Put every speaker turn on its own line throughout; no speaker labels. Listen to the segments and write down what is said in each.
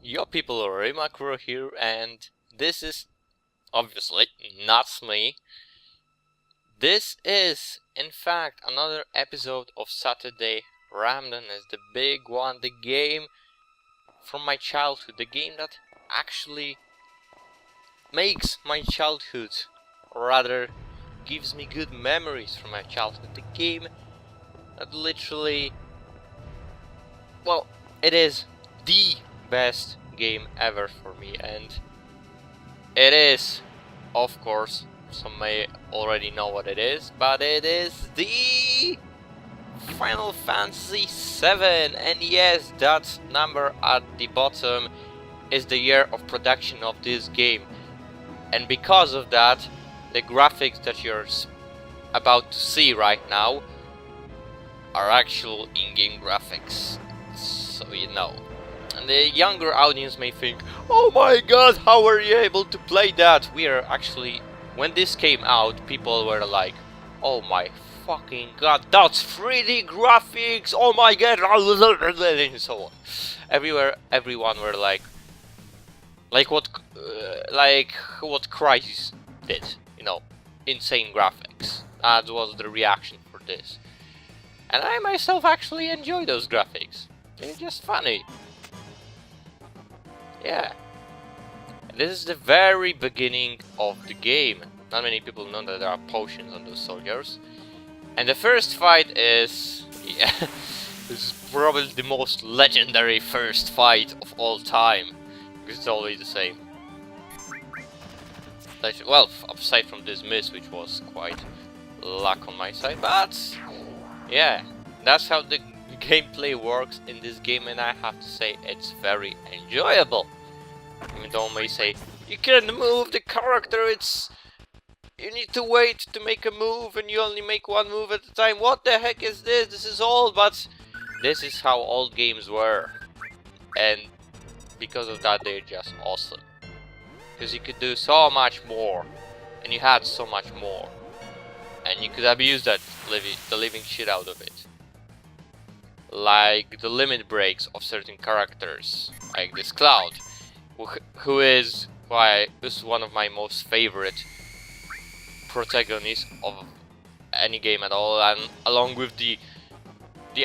Yo people, Makkuro here, and this is obviously not me. This is, in fact, another episode of Saturday Randomness, the big one, the game from my childhood, the game that actually makes my childhood, or rather, gives me good memories from my childhood, the game that literally, well, it is the best game ever for me, and it is, of course, some may already know what it is, but it is the Final Fantasy VII, and yes, that number at the bottom is the year of production of this game, and because of that, the graphics that you're about to see right now are actual in-game graphics, so you know. And the younger audience may think, oh my god, how are you able to play that? We are actually, when this came out, people were like, oh my fucking god, that's 3D graphics, oh my god, and so on. Everyone were like what Crysis did, you know, insane graphics. That was the reaction for this. And I myself actually enjoy those graphics. They're just funny. Yeah. This is the very beginning of the game. Not many people know that there are potions on those soldiers. And the first fight is... yeah, this is probably the most legendary first fight of all time. Because it's always the same. Well, aside from this miss, which was quite luck on my side, but... yeah, that's how the gameplay works in this game, and I have to say it's very enjoyable. Even though I may say you can't move the character, you need to wait to make a move and you only make one move at a time. What the heck is this? This is old, but this is how old games were, and because of that they're just awesome. Because you could do so much more, and you had so much more, and you could abuse that the living shit out of it. Like the limit breaks of certain characters, like this Cloud, who is one of my most favorite protagonists of any game at all, and along with the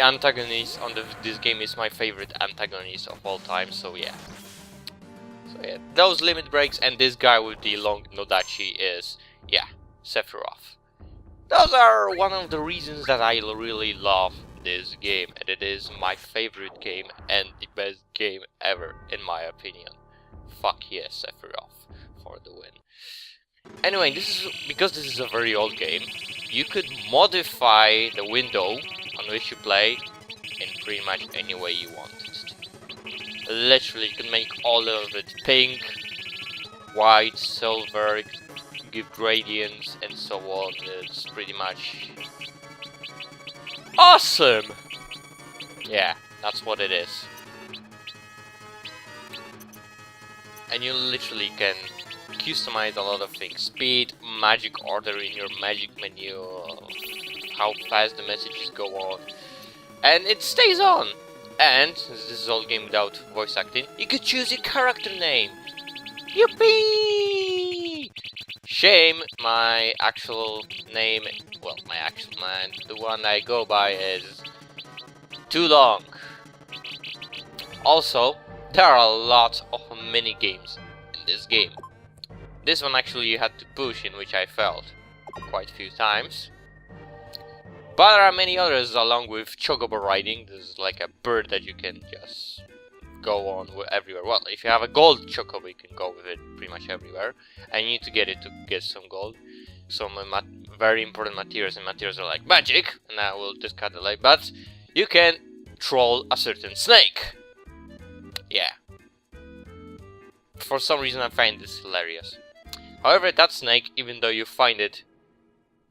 antagonist on this game is my favorite antagonist of all time. So yeah, those limit breaks, and this guy with the long Nodachi is, yeah, Sephiroth. Those are one of the reasons that I really love this game, and it is my favorite game and the best game ever in my opinion. Fuck yes, Sephiroth for the win. Anyway, because this is a very old game, you could modify the window on which you play in pretty much any way you want it. Literally, you can make all of it pink, white, silver, give gradients and so on. It's pretty much awesome! Yeah, that's what it is. And you literally can customize a lot of things. Speed, magic order in your magic menu, how fast the messages go on. And it stays on! And, since this is all game without voice acting, you could choose your character name! Yippee! Shame, my actual name, well, the one I go by is too long. Also, there are a lot of mini games in this game. This one actually you had to push, in which I failed quite a few times. But there are many others, along with chocobo riding. This is like a bird that you can just go on everywhere. Well, if you have a gold chocobo, you can go with it pretty much everywhere, and you need to get it to get some gold. Some very important materials, and materials are like magic, and I will discard the light, but you can troll a certain snake. Yeah. For some reason I find this hilarious. However, that snake, even though you find it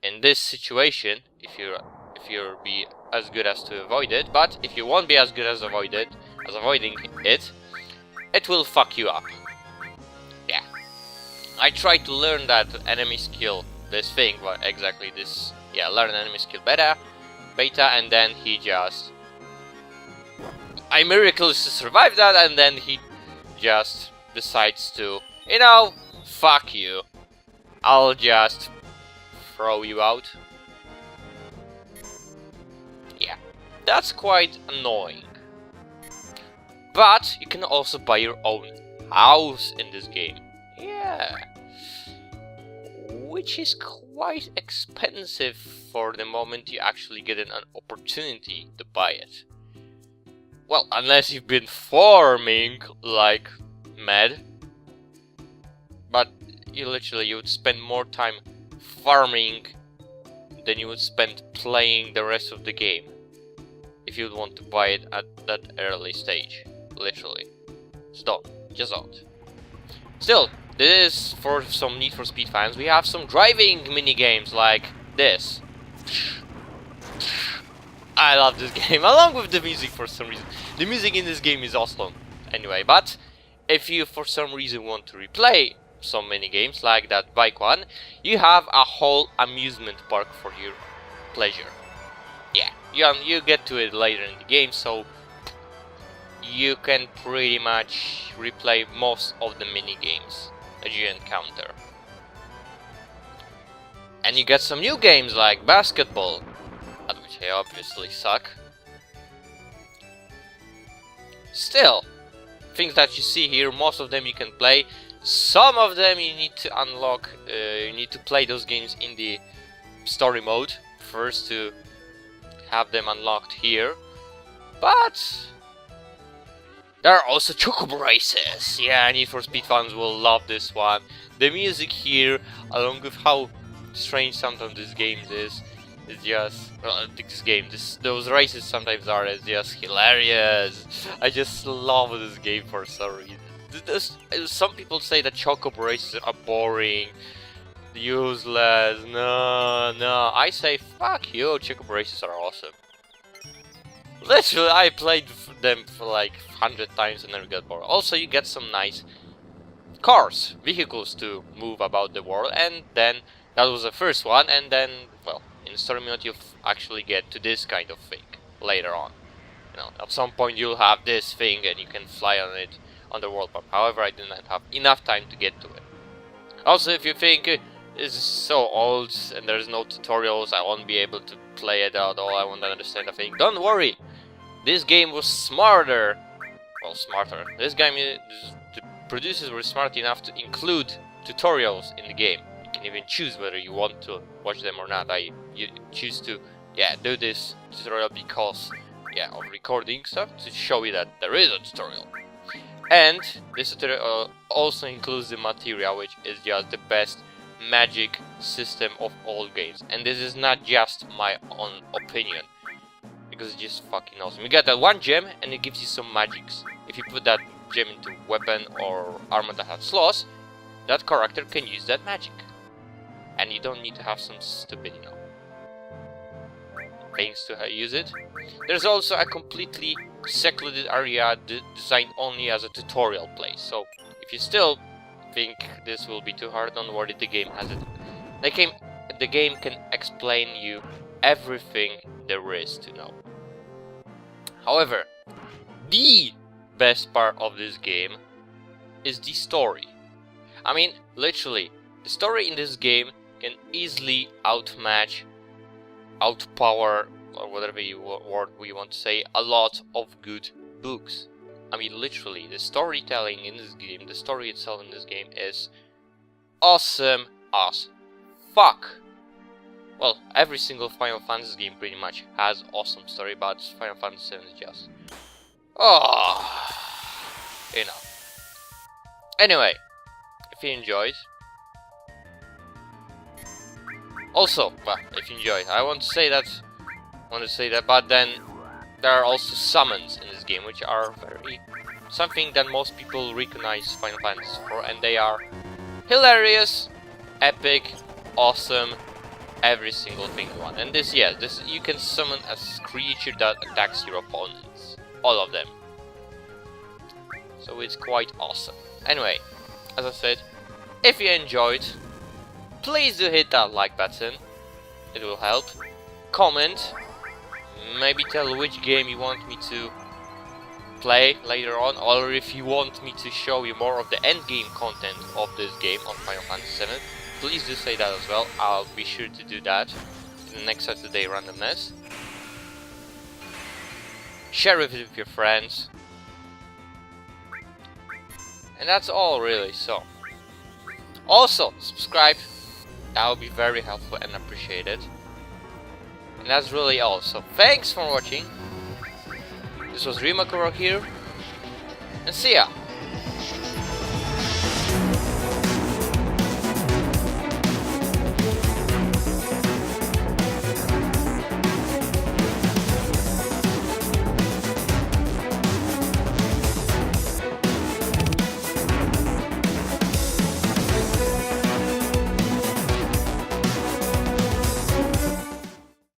in this situation, if you'll be as good as to avoid it, but if you won't be as good as avoiding it, it will fuck you up. Yeah. I tried to learn that enemy skill, this thing, but exactly this, yeah, learn enemy skill beta, and then he just, I miraculously survived that, and then he just decides to, you know, fuck you, I'll just throw you out. Yeah, that's quite annoying. But you can also buy your own house in this game. Yeah. Which is quite expensive for the moment you actually get an opportunity to buy it. Well, unless you've been farming like mad. But you would spend more time farming than you would spend playing the rest of the game if you'd want to buy it at that early stage. Literally. So don't. Just don't. Still, this is for some Need for Speed fans. We have some driving mini games like this. I love this game, along with the music for some reason. The music in this game is awesome. Anyway, but if you for some reason want to replay some mini games like that bike one, you have a whole amusement park for your pleasure. Yeah, you get to it later in the game, so you can pretty much replay most of the mini games that you encounter. And you get some new games like basketball, at which I obviously suck. Still, things that you see here, most of them you can play. Some of them you need to unlock, you need to play those games in the story mode first to have them unlocked here. But there are also chocobo races. Yeah, Need for Speed fans will love this one. The music here, along with how strange sometimes this game is just those races sometimes are just hilarious. I just love this game for some reason. Some people say that chocobo races are boring, useless. No, I say fuck you, chocobo races are awesome. Literally, I played them for like 100 times and never got bored. Also, you get some nice cars, vehicles to move about the world, and then that was the first one, and then, well, in the story mode you actually get to this kind of thing later on. You know, at some point you'll have this thing and you can fly on it on the world map. However, I did not have enough time to get to it. Also, if you think this is so old and there's no tutorials, I won't be able to play it at all, I won't understand a thing, don't worry! This game was smarter. Well, smarter. This game, the producers were smart enough to include tutorials in the game. You can even choose whether you want to watch them or not. You choose to, yeah, do this tutorial because, yeah, of recording stuff to show you that there is a tutorial. And this tutorial also includes the material, which is just the best magic system of all games. And this is not just my own opinion, because it's just fucking awesome. You get that one gem and it gives you some magics. If you put that gem into weapon or armor that has slots, that character can use that magic. And you don't need to have some stupid, you know, things to use it. There's also a completely secluded area designed only as a tutorial place. So if you still think this will be too hard, don't worry, the game has it. The game can explain you everything there is to know. However, the best part of this game is the story. I mean, literally, the story in this game can easily outmatch, outpower, or whatever word we want to say, a lot of good books. I mean, literally, the storytelling in this game, the story itself in this game is awesome as fuck. Well, every single Final Fantasy game pretty much has awesome story, but Final Fantasy VII is just, oh, you know. Anyway, if you enjoyed, also, well, if you enjoyed, I want to say that, but then there are also summons in this game, which are something that most people recognize Final Fantasy for, and they are hilarious, epic, awesome, every single thing one. And this you can summon a creature that attacks your opponents, all of them. So it's quite awesome. Anyway, as I said, if you enjoyed, please do hit that like button, it will help. Comment, maybe tell which game you want me to play later on, or if you want me to show you more of the endgame content of this game on Final Fantasy VII, please do say that as well. I'll be sure to do that in the next Saturday randomness. Share it with your friends. And that's all really, so. Also, subscribe. That would be very helpful and appreciated. And that's really all. So thanks for watching. This was Makkuro here. And see ya!